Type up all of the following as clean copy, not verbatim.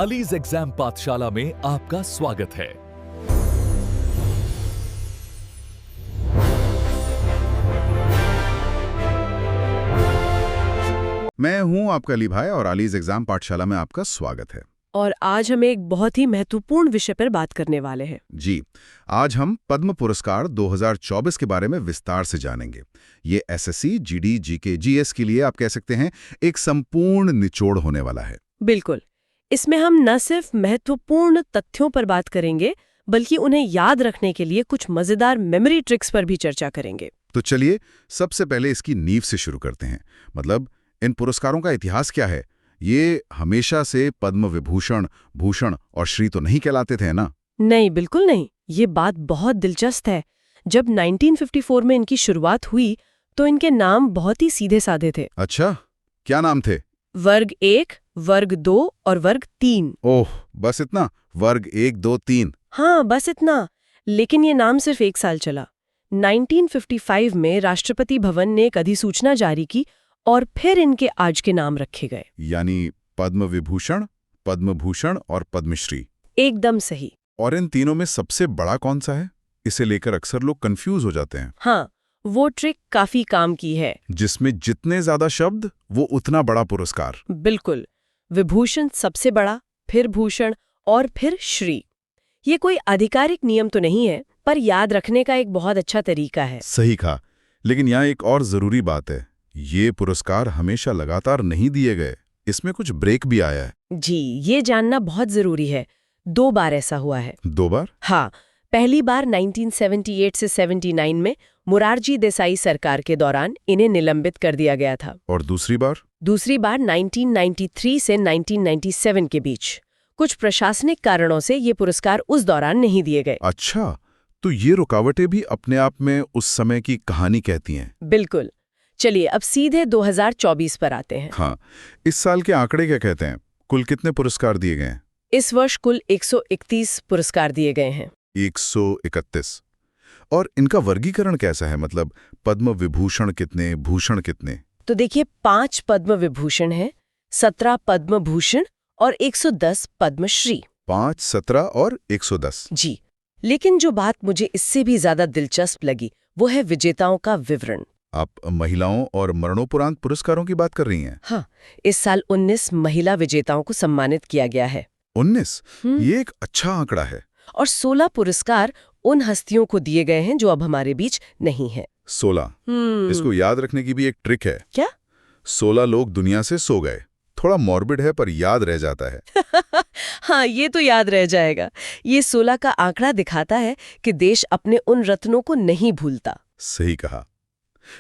Allies exam पाठशाला में आपका स्वागत है। मैं हूं आपका अली भाई और अलीज एग्जाम पाठशाला में आपका स्वागत है। और आज हम एक बहुत ही महत्वपूर्ण विषय पर बात करने वाले हैं। जी, आज हम पद्म पुरस्कार 2024 के बारे में विस्तार से जानेंगे। ये एसएससी, जीडी, जीके, जीएस के लिए आप कह सकते हैं एक संपूर्ण निचोड़ होने वाला है। बिल्कुल। इसमें हम न सिर्फ महत्वपूर्ण तथ्यों पर बात करेंगे, बल्कि उन्हें याद रखने के लिए कुछ मजेदार मेमोरी ट्रिक्स पर भी चर्चा करेंगे। तो चलिए सबसे पहले इसकी नींव से शुरू करते हैं। मतलब इन पुरस्कारों का इतिहास क्या है? ये हमेशा से पद्म विभूषण, भूषण और श्री तो नहीं कहलाते थे ना? नहीं, बिल्कुल नहीं। ये बात बहुत दिलचस्प है। जब 1954 में इनकी शुरुआत हुई तो इनके नाम बहुत ही सीधे साधे थे। अच्छा, क्या नाम थे? वर्ग 1, वर्ग 2 और वर्ग 3। ओह, बस इतना? वर्ग 1, 2, 3? हाँ, बस इतना। लेकिन ये नाम सिर्फ 1 साल चला। 1955 में राष्ट्रपति भवन ने एक अधिसूचना जारी की और फिर इनके आज के नाम रखे गए। यानी पद्म विभूषण, पद्म भूषण और पद्मश्री। एकदम सही। और इन तीनों में सबसे बड़ा कौन सा है? इसे लेकर अक्सर लोग कंफ्यूज हो जाते हैं। हाँ, वो ट्रिक काफी काम की है। जिसमें जितने ज्यादा शब्द वो उतना बड़ा पुरस्कार। बिल्कुल। विभूषण सबसे बड़ा, फिर भूषण और फिर श्री। ये कोई आधिकारिक नियम तो नहीं है, पर याद रखने का एक बहुत अच्छा तरीका है। सही कहा। लेकिन यहाँ एक और जरूरी बात है, ये पुरस्कार हमेशा लगातार नहीं दिए गए। इसमें कुछ ब्रेक भी आया है। जी, ये जानना बहुत जरूरी है। 2 बार ऐसा हुआ है। 2 बार? हाँ, पहली बार 1978 से 79 में मोरारजी देसाई सरकार के दौरान इन्हें निलंबित कर दिया गया था। और दूसरी बार? दूसरी बार 1993 से 1997 के बीच। कुछ प्रशासनिक कारणों से ये पुरस्कार उस दौरान नहीं दिए गए। अच्छा, तो ये रुकावटें भी अपने आप में उस समय की कहानी कहती हैं। बिल्कुल। चलिए अब सीधे 2024 पर आते हैं। हाँ, इस साल के आंकड़े क्या कहते हैं? कुल कितने पुरस्कार दिए गए हैं? इस वर्ष कुल 131 पुरस्कार दिए गए हैं। 131। और इनका वर्गीकरण कैसा है? मतलब पद्म विभूषण कितने, भूषण कितने? तो देखिए, 5 पद्म विभूषण हैं, 17 पद्म भूषण और 110 पद्मश्री। 5, 17 और 110। जी, लेकिन जो बात मुझे इससे भी ज्यादा दिलचस्प लगी वो है विजेताओं का विवरण। आप महिलाओं और मरणोपरांत पुरस्कारों की बात कर रही हैं? हाँ, इस साल 19 महिला विजेताओं को सम्मानित किया गया है। 19? ये एक अच्छा आंकड़ा है। और 16 पुरस्कार उन हस्तियों को दिए गए हैं जो अब हमारे बीच नहीं है। 16? इसको याद रखने की भी एक ट्रिक है। क्या? 16 लोग दुनिया से सो गए। थोड़ा मॉर्बिड है पर याद रह जाता है। हाँ, ये तो याद रह जाएगा। ये 16 का आंकड़ा दिखाता है कि देश अपने उन रत्नों को नहीं भूलता। सही कहा।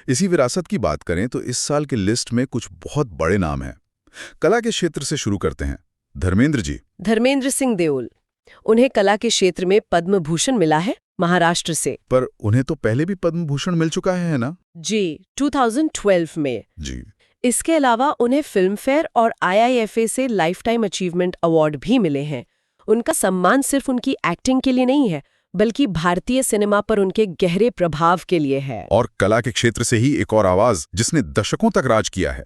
इसी विरासत की बात करें तो इस साल की लिस्ट में कुछ बहुत बड़े नाम हैं। कला के क्षेत्र से शुरू करते हैं। धर्मेंद्र जी। धर्मेंद्र सिंह देओल। उन्हें कला के क्षेत्र में पद्म भूषण मिला है, महाराष्ट्र से। पर उन्हें तो पहले भी पद्म भूषण मिल चुका है ना? जी, 2012 में। जी। इसके अलावा उन्हें फिल्म फेयर और IIFA से लाइफ टाइम अचीवमेंट अवार्ड भी मिले हैं। उनका सम्मान सिर्फ उनकी एक्टिंग के लिए नहीं है, बल्कि भारतीय सिनेमा पर उनके गहरे प्रभाव के लिए है। और कला के क्षेत्र से ही एक और आवाज जिसने दशकों तक राज किया है,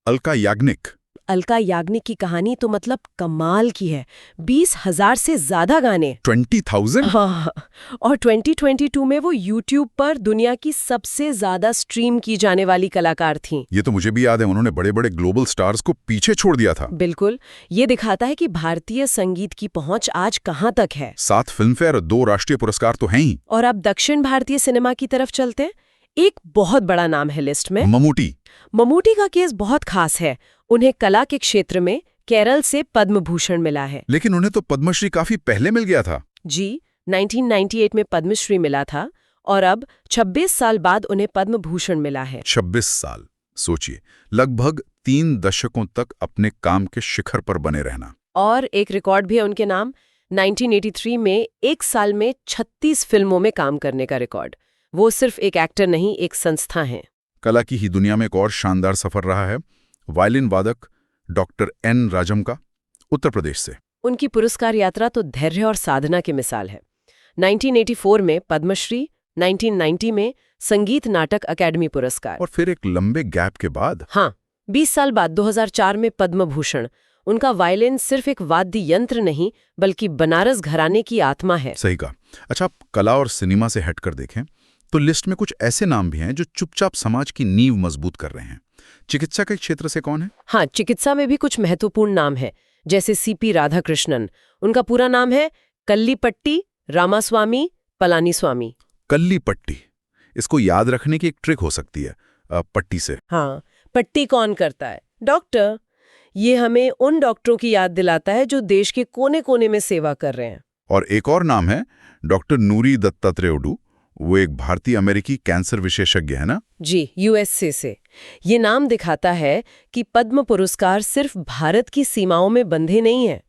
अलका याग्निक। अलका याग्निक की कहानी तो मतलब कमाल की है। 20,000 से ज्यादा गाने। 20,000? हाँ, और 2022 में वो YouTube पर दुनिया की सबसे ज्यादा स्ट्रीम की जाने वाली कलाकार थीं। ये तो मुझे भी याद है, उन्होंने बड़े बड़े ग्लोबल स्टार्स को पीछे छोड़ दिया था। बिल्कुल। ये दिखाता है कि भारतीय संगीत की पहुंच आज कहाँ तक है। 7 फिल्मफेयर और 2 राष्ट्रीय पुरस्कार तो हैं ही। और अब दक्षिण भारतीय सिनेमा की तरफ चलते हैं। एक बहुत बड़ा नाम है लिस्ट में, ममूटी। ममूटी का केस बहुत खास है। उन्हें कला के क्षेत्र में केरल से पद्म भूषण मिला है। लेकिन उन्हें तो पद्मश्री काफी पहले मिल गया था। जी, 1998 में पद्मश्री मिला था और अब 26 साल बाद उन्हें पद्म भूषण मिला है। 26 साल, सोचिए, लगभग 3 दशकों तक अपने काम के शिखर पर बने रहना। और एक रिकॉर्ड भी है उनके नाम, 1983 में 1 साल में 36 फिल्मों में काम करने का रिकॉर्ड। वो सिर्फ एक एक्टर नहीं, एक संस्था है। कला की ही दुनिया में एक और शानदार सफर रहा है वायलिन वादक डॉक्टर N. राजम का, उत्तर प्रदेश से। उनकी पुरस्कार यात्रा तो धैर्य और साधना की मिसाल है। 1984 में पद्मश्री, 1990 में संगीत नाटक अकादमी पुरस्कार। और फिर एक लंबे गैप के बाद, हाँ, 20 साल बाद 2004 में पद्म भूषण। उनका वायलिन सिर्फ एक वाद्य यंत्र नहीं बल्कि बनारस घराने की आत्मा है। सही कहा। अच्छा, आप कला और सिनेमा से हटकर देखें तो लिस्ट में कुछ ऐसे नाम भी हैं जो चुपचाप समाज की नींव मजबूत कर रहे हैं। चिकित्सा के क्षेत्र से कौन है? हाँ, चिकित्सा में भी कुछ महत्वपूर्ण नाम है, जैसे सीपी राधाकृष्णन। उनका पूरा नाम है कल्लीपट्टी रामास्वामी पलानीस्वामी। कल्लीपट्टी, इसको याद रखने की एक ट्रिक हो सकती है, पट्टी से। हाँ, पट्टी कौन करता है? डॉक्टर। ये हमें उन डॉक्टरों की याद दिलाता है जो देश के कोने कोने में सेवा कर रहे हैं। और एक और नाम है डॉक्टर नूरी दत्तात्रेय। वो एक भारतीय अमेरिकी कैंसर विशेषज्ञ है ना? जी, यूएसए से। ये नाम दिखाता है कि पद्म पुरस्कार सिर्फ भारत की सीमाओं में बंधे नहीं हैं।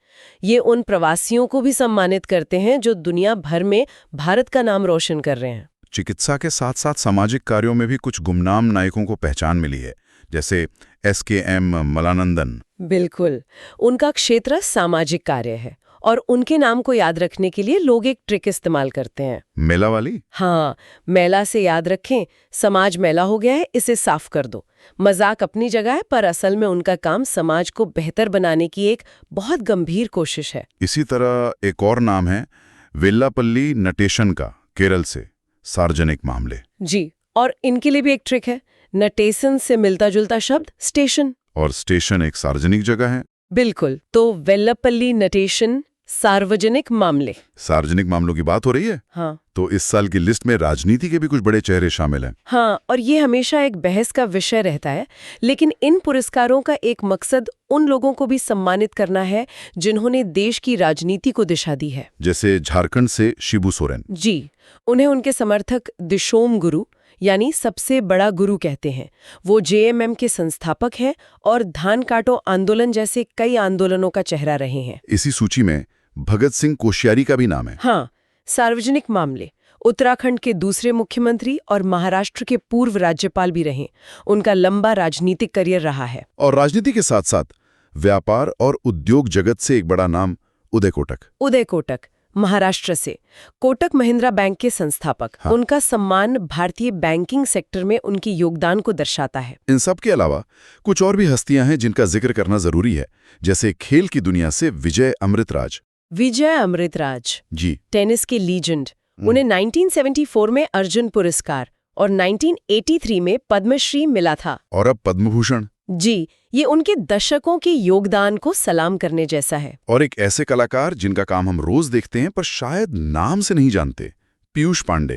ये उन प्रवासियों को भी सम्मानित करते हैं जो दुनिया भर में भारत का नाम रोशन कर रहे हैं। चिकित्सा के साथ साथ सामाजिक कार्यों में भी कुछ गुमनाम नायकों को पहचान मिली है, जैसे SKM मलानंदन। बिल्कुल, उनका क्षेत्र सामाजिक कार्य है और उनके नाम को याद रखने के लिए लोग एक ट्रिक इस्तेमाल करते हैं। मेला वाली? हाँ, मेला से याद रखें, समाज मेला हो गया है, इसे साफ कर दो। मजाक अपनी जगह है, पर असल में उनका काम समाज को बेहतर बनाने की एक बहुत गंभीर कोशिश है। इसी तरह एक और नाम है वेल्लापल्ली नटेशन का, केरल से, सार्वजनिक मामले। जी, और इनके लिए भी एक ट्रिक है। नटेशन से मिलता जुलता शब्द स्टेशन, और स्टेशन एक सार्वजनिक जगह है। बिल्कुल। तो वेल्लापल्ली नटेशन, सार्वजनिक मामले। सार्वजनिक मामलों की बात हो रही है। हाँ, तो इस साल की लिस्ट में राजनीति के भी कुछ बड़े चेहरे शामिल हैं। हाँ, और ये हमेशा एक बहस का विषय रहता है, लेकिन इन पुरस्कारों का एक मकसद उन लोगों को भी सम्मानित करना है जिन्होंने देश की राजनीति को दिशा दी है। जैसे झारखंड से शिबू सोरेन। जी, उन्हें उनके समर्थक दिशोम गुरु यानी सबसे बड़ा गुरु कहते हैं। वो JMM के संस्थापक हैं और धान काटो आंदोलन जैसे कई आंदोलनों का चेहरा रहे हैं। इसी सूची में भगत सिंह कोश्यारी का भी नाम है। हाँ, सार्वजनिक मामले, उत्तराखंड के दूसरे मुख्यमंत्री और महाराष्ट्र के पूर्व राज्यपाल भी रहे। उनका लंबा राजनीतिक करियर रहा है। और राजनीति के साथ साथ व्यापार और उद्योग जगत से एक बड़ा नाम उदय कोटक। उदय कोटक, महाराष्ट्र से, कोटक महिंद्रा बैंक के संस्थापक। हाँ। उनका सम्मान भारतीय बैंकिंग सेक्टर में उनके योगदान को दर्शाता है। इन सब के अलावा कुछ और भी हस्तियां हैं जिनका जिक्र करना जरूरी है, जैसे खेल की दुनिया से विजय अमृतराज। विजय अमृतराज, जी, टेनिस के लीजेंड। उन्हें 1974 में अर्जुन पुरस्कार और 1983 में पद्मश्री मिला था। और अब पद्म भूषण। जी, ये उनके दशकों के योगदान को सलाम करने जैसा है। और एक ऐसे कलाकार जिनका काम हम रोज देखते हैं पर शायद नाम से नहीं जानते, पीयूष पांडे।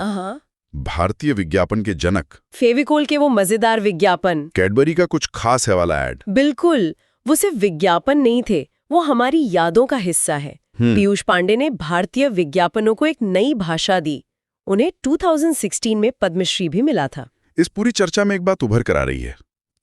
भारतीय विज्ञापन के जनक। फेविकोल के वो मजेदार विज्ञापन, कैडबरी का कुछ खास है वाला ऐड। बिल्कुल, वो सिर्फ विज्ञापन नहीं थे, वो हमारी यादों का हिस्सा है। पीयूष पांडे ने भारतीय विज्ञापनों को एक नई भाषा दी। उन्हें 2016 में पद्मश्री भी मिला था। इस पूरी चर्चा में एक बात उभर कर आ रही है।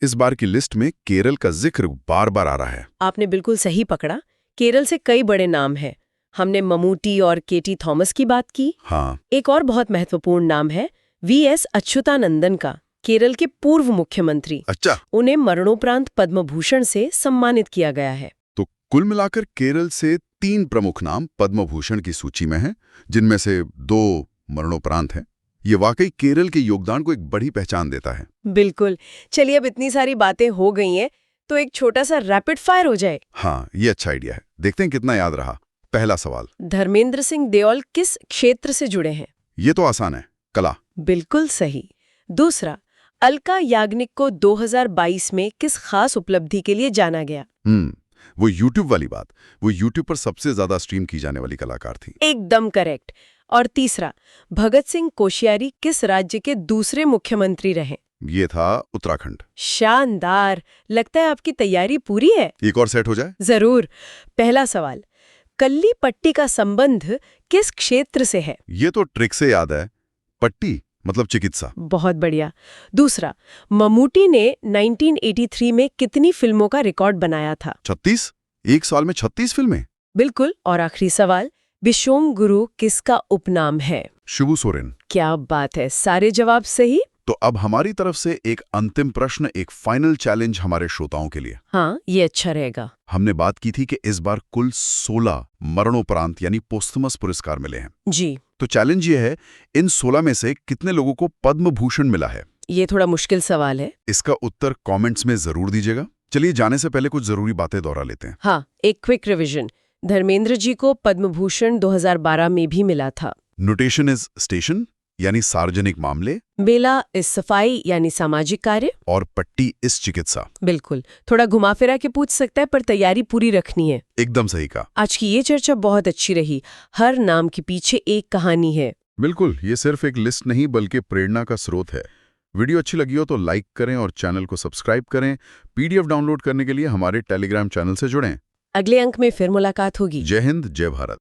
इस बार की लिस्ट में केरल का जिक्र बार बार आ रहा है। आपने बिल्कुल सही पकड़ा। केरल से कई बड़े नाम हैं। हमने ममूटी और केटी थॉमस की बात की। हाँ। एक और बहुत महत्वपूर्ण नाम है VS अच्युतानंदन का, केरल के पूर्व मुख्यमंत्री। अच्छा। उन्हें मरणोपरांत पद्म भूषण से सम्मानित किया गया है। तो कुल मिलाकर केरल से 3 प्रमुख नाम पद्म भूषण की सूची में हैं, जिनमें से 2 मरणोपरांत हैं। ये वाकई केरल के योगदान को एक बड़ी पहचान देता है। बिल्कुल। चलिए, अब इतनी सारी बातें हो गई हैं तो एक छोटा सा रैपिड फायर हो जाए। हाँ, ये अच्छा आइडिया है। देखते हैं कितना याद रहा। पहला सवाल, धर्मेंद्र सिंह देओल किस क्षेत्र से जुड़े हैं? ये तो आसान है, कला। बिल्कुल सही। दूसरा, अलका याग्निक को 2022 में किस खास उपलब्धि के लिए जाना गया? वो YouTube वाली बात। वो YouTube पर सबसे ज्यादा स्ट्रीम की जाने वाली कलाकार थी। एकदम करेक्ट। और तीसरा, भगत सिंह कोश्यारी किस राज्य के दूसरे मुख्यमंत्री रहे? ये था उत्तराखंड। शानदार। लगता है आपकी तैयारी पूरी है। एक और सेट हो जाए। जरूर। पहला सवाल, कल्ली पट्टी का संबंध किस क्षेत्र से है? ये तो ट्रिक से याद है। पट्टी मतलब चिकित्सा। बहुत बढ़िया। दूसरा, ममूटी ने 1983 में कितनी फिल्मों का रिकॉर्ड बनाया था? 36। एक साल में 36 फिल्में। बिल्कुल। और आखिरी सवाल, विशोम गुरु किसका उपनाम है? शिबू सोरेन। क्या बात है, सारे जवाब सही। तो अब हमारी तरफ से एक अंतिम प्रश्न, एक फाइनल चैलेंज हमारे श्रोताओं के लिए। हाँ, ये अच्छा रहेगा। हमने बात की थी कि इस बार कुल 16 मरणोपरांत यानी पोस्टमस पुरस्कार मिले हैं। जी। तो चैलेंज ये है, इन 16 में से कितने लोगों को पद्म भूषण मिला है? ये थोड़ा मुश्किल सवाल है। इसका उत्तर कमेंट्स में जरूर दीजिएगा। चलिए जाने से पहले कुछ जरूरी बातें दोहरा लेते हैं। हाँ, एक क्विक रिवीजन। धर्मेंद्र जी को पद्म भूषण 2012 में भी मिला था। नोटेशन इज स्टेशन यानी सार्वजनिक मामले, बेला इस सफाई यानी सामाजिक कार्य, और पट्टी इस चिकित्सा। बिल्कुल। थोड़ा घुमा फिरा के पूछ सकता है, पर तैयारी पूरी रखनी है। एकदम सही कहा। आज की ये चर्चा बहुत अच्छी रही। हर नाम के पीछे एक कहानी है। बिल्कुल, ये सिर्फ एक लिस्ट नहीं बल्कि प्रेरणा का स्रोत है। वीडियो अच्छी लगी हो तो लाइक करें और चैनल को सब्सक्राइब करें। पीडीएफ डाउनलोड करने के लिए हमारे टेलीग्राम चैनल से जुड़ें। अगले अंक में फिर मुलाकात होगी। जय हिंद, जय भारत।